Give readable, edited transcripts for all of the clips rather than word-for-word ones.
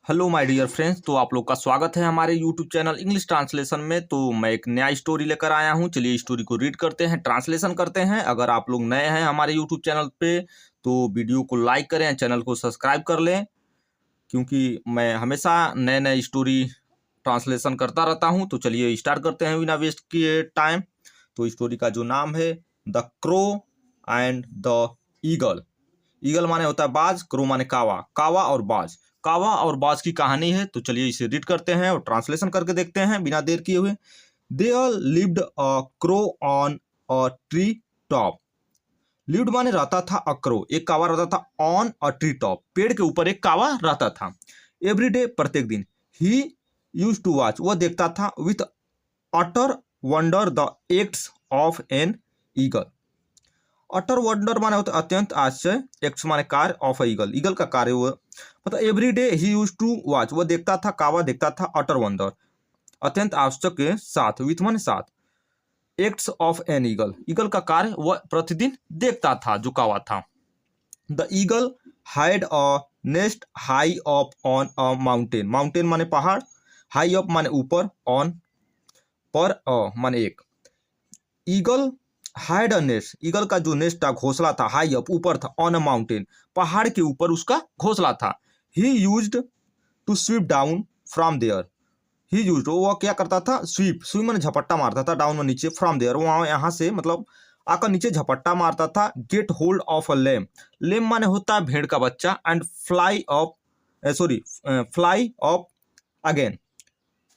Hello my dear friends. तो आप लोग का स्वागत है हमारे यूट्यूब चैनल इंग्लिश ट्रांसलेशन में। तो मैं एक नया स्टोरी लेकर आया हूं। चलिए स्टोरी को रीड करते हैं, ट्रांसलेशन करते हैं। अगर आप लोग नए हैं हमारे यूट्यूब चैनल पे तो वीडियो को लाइक करें, चैनल को सब्सक्राइब कर लें, क्योंकि मैं हमेशा नए नए स्टोरी ट्रांसलेशन करता रहता हूँ। तो चलिए स्टार्ट करते हैं बिना वेस्ट किए टाइम। तो स्टोरी का जो नाम है the crow and the eagle. Eagle माने होता है बाज, क्रो माने कावा, कावा और बाज। कावा और बाज की कहानी है। तो चलिए इसे रीड करते हैं और ट्रांसलेशन करके देखते हैं बिना देर किए हुए। There lived a crow on a tree top. Lived माने रहता था, अ क्रो एक कावा रहता था, ऑन अ ट्री टॉप पेड़ के ऊपर एक कावा रहता था। एवरी डे प्रत्येक दिन, ही यूज टू वॉच वह देखता था, with utter wonder the acts of an eagle. Utter wonder माने होता है अत्यंत आश्चर्य, एक्ट्स माने कार्य, ऑफ ईगल ईगल का कार्य हुआ। मतलब every day he use to watch वह देखता था, कावा देखता था, अटर वंडर अत्यंत आश्चर्य के साथ, विथ माने साथ, acts of an eagle eagle का कार्य वह प्रतिदिन देखता था जो कावा था। The eagle had a nest high up on a mountain. Mountain माने पहाड़, हाई अप माने ऊपर, ऑन पर, अ माने एक। Eagle had a nest eagle का जो नेस्ट था, घोंसला था, हाई अप ऊपर था, ऑन अ माउंटेन पहाड़ के ऊपर उसका घोंसला था। He used to sweep down from there. He used वो क्या करता था, स्वीप स्वीप मैंने झपट्टा मारता था, डाउन में नीचे, फ्रॉम देयर वहाँ यहाँ से मतलब आकर नीचे झपट्टा मारता था। गेट होल्ड ऑफ अ लेम। लेम माने होता है भेड़ का बच्चा, and fly of fly of again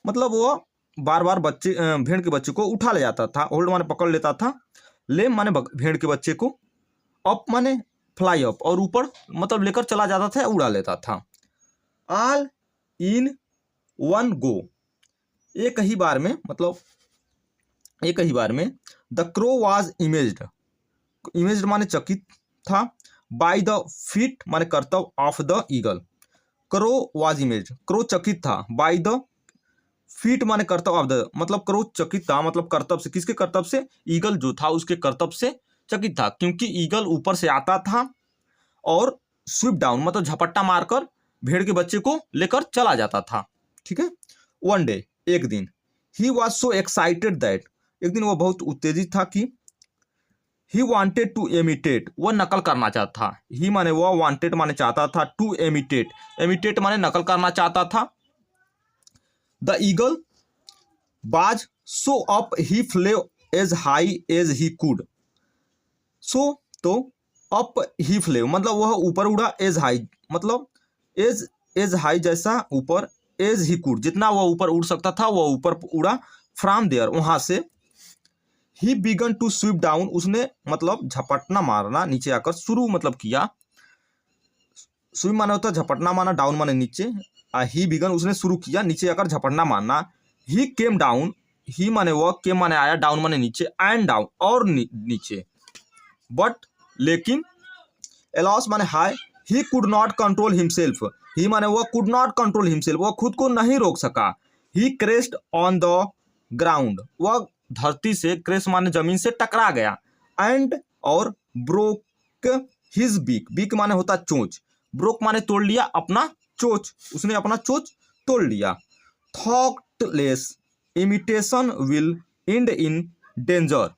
मतलब वो बार बार बच्चे भेड़ के बच्चे को उठा ले जाता था। होल्ड माने पकड़ लेता था, लेम माने भेड़ के बच्चे को, अप माने फ्लाई अप और ऊपर मतलब लेकर चला जाता था, उड़ा लेता था। ऑल इन वन गो एक ही बार में मतलब एक ही बार में। The crow was imaged, imaged माने चकित था, बाय द फीट माने कर्तव्य of the eagle. Crow was imaged crow चकित था, बाय द फीट माने कर्तव्य ऑफ द मतलब क्रो चकित था मतलब कर्तव्य से, किसके कर्तव्य से, ईगल जो था उसके कर्तव्य से चकित था, क्योंकि ईगल ऊपर से आता था और स्वीप डाउन मतलब झपट्टा मारकर भेड़ के बच्चे को लेकर चला जाता था। ठीक है। वन डे एक दिन, he was so excited that एक दिन वह बहुत उत्तेजित था कि ही वांटेड टू एमिटेट वह नकल करना चाहता था। ही माने वह, वांटेड माने चाहता था, टू एमिटेट एमिटेट माने नकल करना चाहता था। द ईगल बाज सो up he flew as high as he could. सो तो अप ही फ्लेव मतलब वह ऊपर उड़ा, एज हाई मतलब एज एज हाई जैसा ऊपर, एज ही कुड जितना वह ऊपर उड़ सकता था वह ऊपर उड़ा, फ्रॉम देयर वहां से। He began to sweep down उसने मतलब झपटना मारना नीचे आकर शुरू मतलब किया। स्वीप माना होता है झपटना मारना, डाउन माने नीचे। ही बिगन उसने शुरू किया नीचे आकर झपटना मारना। ही केम डाउन ही माने वह, केम माने आया, डाउन माने नीचे, एंड डाउन और नीचे। बट लेकिन, एलॉस माने हाय, he could not control himself he माने वह, कुड नॉट कंट्रोल हिमसेल्फ वह खुद को नहीं रोक सका। ही क्रेस्ट ऑन द ग्राउंड वह धरती से, क्रेस्ट माने जमीन से टकरा गया, एंड और ब्रोक हिज बीक बीक माने होता चोंच, ब्रोक माने तोड़ लिया अपना चोंच, उसने अपना चोंच तोड़ लिया। Thoughtless imitation will and in danger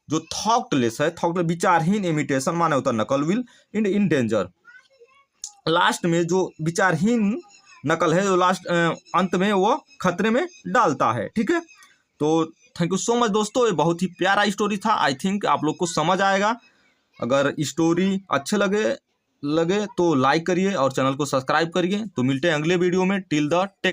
जो थॉटलेस है, थॉटलेस विचारहीन, इमिटेशन माने होता नकल, will and in danger last में जो विचारहीन नकल है जो लास्ट अंत में वो खतरे में डालता है। ठीक है। तो थैंक यू सो मच दोस्तों, ये बहुत ही प्यारा स्टोरी था। आई थिंक आप लोग को समझ आएगा। अगर स्टोरी अच्छे लगे तो लाइक करिए और चैनल को सब्सक्राइब करिए। तो मिलते हैं अगले वीडियो में। Till the take